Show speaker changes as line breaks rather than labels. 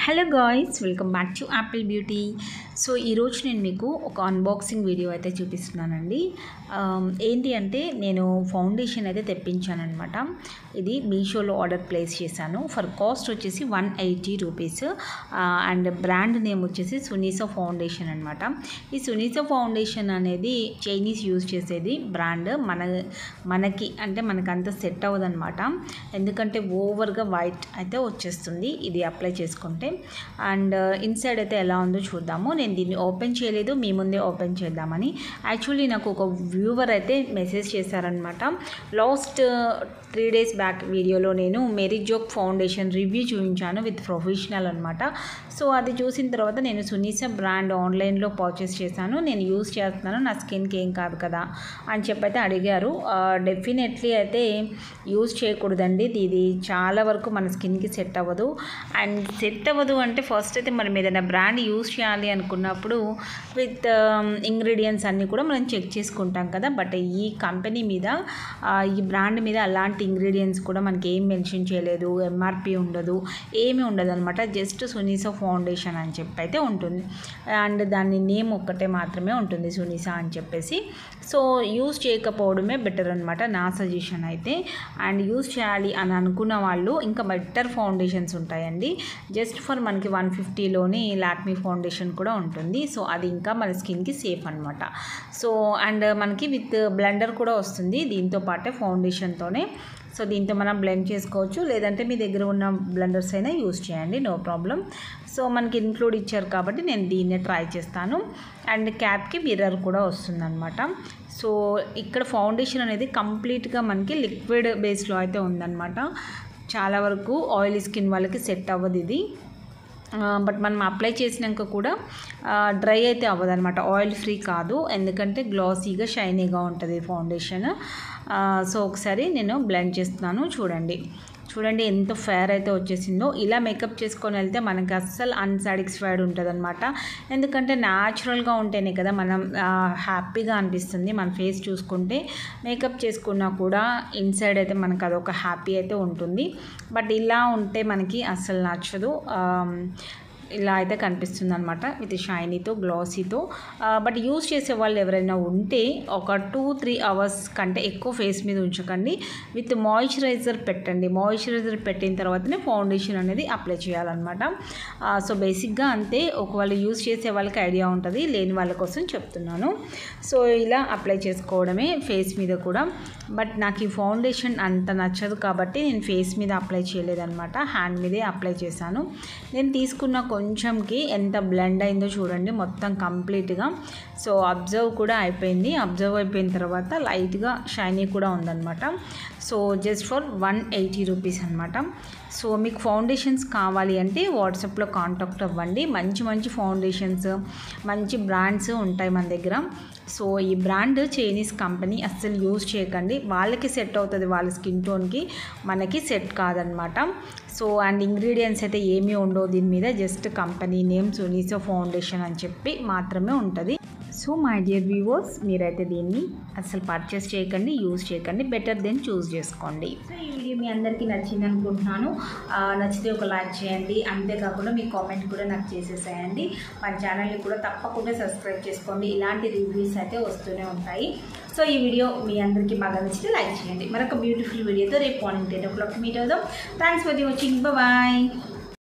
Hello guys, welcome back to Apple beauty. So ఈరోజు నేను మీకు ఒక అన్బాక్సింగ్ వీడియో అయితే చూపిస్తున్నానండి. ఏంటి అంటే నేను ఫౌండేషన్ అయితే తెప్పించాను అనమాట. ఇది మీషోలో ఆర్డర్ ప్లేస్ చేశాను. ఫర్ కాస్ట్ వచ్చేసి 180 రూపీస్ అండ్ బ్రాండ్ నేమ్ వచ్చేసి సునీసా ఫౌండేషన్ అనమాట. ఈ సునీసా ఫౌండేషన్ అనేది చైనీస్ యూజ్ చేసేది బ్రాండ్. మనకి అంటే మనకంత సెట్ అవ్వదన్నమాట. ఎందుకంటే ఓవర్గా వైట్ అయితే వచ్చేస్తుంది ఇది అప్లై చేసుకుంటే. అండ్ ఇన్సైడ్ అయితే ఎలా ఉందో చూద్దాము. నేను దీన్ని ఓపెన్ చేయలేదు, మీ ముందే ఓపెన్ చేద్దామని. యాక్చువల్లీ నాకు ఒక వ్యూవర్ అయితే మెసేజ్ చేశారనమాట. లాస్ట్ 3 days బ్యాక్ వీడియోలో నేను మేరీ జోక్ ఫౌండేషన్ రివ్యూ చూపించాను విత్ ప్రొఫెషనల్ అనమాట. సో అది చూసిన తర్వాత నేను సునీసా బ్రాండ్ ఆన్లైన్లో పర్చేస్ చేశాను. నేను యూజ్ చేస్తున్నాను, నా స్కిన్కి ఏం కాదు కదా అని చెప్పైతే అడిగారు. డెఫినెట్లీ అయితే యూజ్ చేయకూడదండి. ఇది చాలా వరకు మన స్కిన్కి సెట్ అవ్వదు. అండ్ సెట్ అవ్వదు అంటే ఫస్ట్ అయితే మనం ఏదైనా బ్రాండ్ యూజ్ చేయాలి అనుకున్నప్పుడు విత్ ఇంగ్రీడియంట్స్ అన్నీ కూడా మనం చెక్ చేసుకుంటాం కదా. బట్ ఈ కంపెనీ మీద ఈ బ్రాండ్ మీద అలాంటి ఇంగ్రీడియంట్స్ కూడా మనకి ఏం మెన్షన్ చేయలేదు, ఎంఆర్పి ఉండదు, ఏమీ ఉండదు అనమాట. జస్ట్ సునీసా ఫౌండేషన్ అని చెప్పి అయితే ఉంటుంది. అండ్ దాని నేమ్ ఒక్కటే మాత్రమే ఉంటుంది, సునీసా అని చెప్పేసి. సో యూజ్ చేయకపోవడమే బెటర్ అనమాట నా సజెషన్ అయితే. అండ్ యూజ్ చేయాలి అని అనుకున్న వాళ్ళు ఇంకా బెటర్ ఫౌండేషన్స్ ఉంటాయండి. జస్ట్ ఫర్ మనకి 150లోని లాక్మీ ఫౌండేషన్ కూడా ఉంటుంది. సో అది ఇంకా మన స్కిన్కి సేఫ్ అనమాట. సో అండ్ మనకి విత్ బ్లెండర్ కూడా వస్తుంది దీంతో పాటే ఫౌండేషన్తోనే. సో దీంతో మనం బ్లెండ్ చేసుకోవచ్చు, లేదంటే మీ దగ్గర ఉన్న బ్లెండర్స్ అయినా యూజ్ చేయండి, నో ప్రాబ్లం. సో మనకి ఇన్క్లూడ్ ఇచ్చారు కాబట్టి నేను దీన్నే ట్రై చేస్తాను. అండ్ క్యాప్కి మిర్రర్ కూడా వస్తుందన్నమాట. సో ఇక్కడ ఫౌండేషన్ అనేది కంప్లీట్గా మనకి లిక్విడ్ బేస్లో అయితే ఉందన్నమాట. చాలా వరకు ఆయిలీ స్కిన్ వాళ్ళకి సెట్ అవ్వదు ఇది. బట్ మనం అప్లై చేసినాక కూడా డ్రై అయితే అవ్వదు అనమాట, ఆయిల్ ఫ్రీ కాదు. ఎందుకంటే గ్లాసీగా షైనీగా ఉంటుంది ఫౌండేషన్. సో ఒకసారి నేను బ్లెండ్ చేస్తున్నాను, చూడండి ఎంత ఫేర్ అయితే వచ్చేసిందో. ఇలా మేకప్ చేసుకొని వెళ్తే మనకి అస్సలు అన్సాటిస్ఫైడ్ ఉంటుంది అనమాట. ఎందుకంటే న్యాచురల్గా ఉంటేనే కదా మనం హ్యాపీగా అనిపిస్తుంది. మన ఫేస్ చూసుకుంటే మేకప్ చేసుకున్నా కూడా ఇన్సైడ్ అయితే మనకు అదొక హ్యాపీ అయితే ఉంటుంది. బట్ ఇలా ఉంటే మనకి అస్సలు నచ్చదు. ఇలా అయితే కనిపిస్తుంది అనమాట విత్ షైనీతో, గ్లాసీతో. బట్ యూజ్ చేసే వాళ్ళు ఎవరైనా ఉంటే ఒక 2-3 hours కంటే ఎక్కువ ఫేస్ మీద ఉంచకండి. విత్ మాయిశ్చరైజర్ పెట్టండి. మాయిశ్చరైజర్ పెట్టిన తర్వాతనే ఫౌండేషన్ అనేది అప్లై చేయాలన్నమాట. సో బేసిక్గా అంతే. ఒకవేళ యూజ్ చేసే వాళ్ళకి ఐడియా ఉంటుంది, లేని వాళ్ళ కోసం చెప్తున్నాను. సో ఇలా అప్లై చేసుకోవడమే ఫేస్ మీద కూడా. బట్ నాకు ఈ ఫౌండేషన్ అంత నచ్చదు కాబట్టి నేను ఫేస్ మీద అప్లై చేయలేదన్నమాట, హ్యాండ్ మీదే అప్లై చేశాను. నేను తీసుకున్న కొంచెంకి ఎంత బ్లెండ్ అయిందో చూడండి మొత్తం కంప్లీట్గా. సో అబ్జర్వ్ కూడా అయిపోయింది. అబ్జర్వ్ అయిపోయిన తర్వాత లైట్గా షైనీ కూడా ఉందన్నమాట. సో జస్ట్ ఫర్ 180 రూపీస్ అనమాట. సో మీకు ఫౌండేషన్స్ కావాలి అంటే వాట్సాప్లో కాంటాక్ట్ అవ్వండి. మంచి ఫౌండేషన్స్, మంచి బ్రాండ్స్ ఉంటాయి మన దగ్గర. సో ఈ బ్రాండ్ చైనీస్ కంపెనీ, అస్సలు యూజ్ చేయకండి. వాళ్ళకి సెట్ అవుతుంది వాళ్ళ స్కిన్ టోన్కి, మనకి సెట్ కాదనమాట. సో అండ్ ఇంగ్రీడియంట్స్ అయితే ఏమీ ఉండవు దీని మీద. జస్ట్ కంపెనీ నేమ్ సునీసా ఫౌండేషన్ అని చెప్పి మాత్రమే ఉంటుంది. సో మై డియర్ వ్యూవర్స్, మీరైతే దీన్ని అసలు పర్చేస్ చేయకండి, యూజ్ చేయకండి, బెటర్ దెన్ చూస్ చేసుకోండి. సో ఈ వీడియో మీ అందరికీ నచ్చింది అనుకుంటున్నాను. నచ్చితే ఒక లైక్ చేయండి, అంతేకాకుండా మీ కామెంట్ కూడా నాకు చేసేసేయండి. మన ఛానల్ని కూడా తప్పకుండా సబ్స్క్రైబ్ చేసుకోండి, ఇలాంటి రివ్యూస్ అయితే వస్తూనే ఉంటాయి. సో ఈ వీడియో మీ అందరికీ బాగా నచ్చితే లైక్ చేయండి. మరొక బ్యూటిఫుల్ వీడియోతో రేపు మార్నింగ్ 10 o'clock మీట్ అవుదాం. Thanks for watching, bye.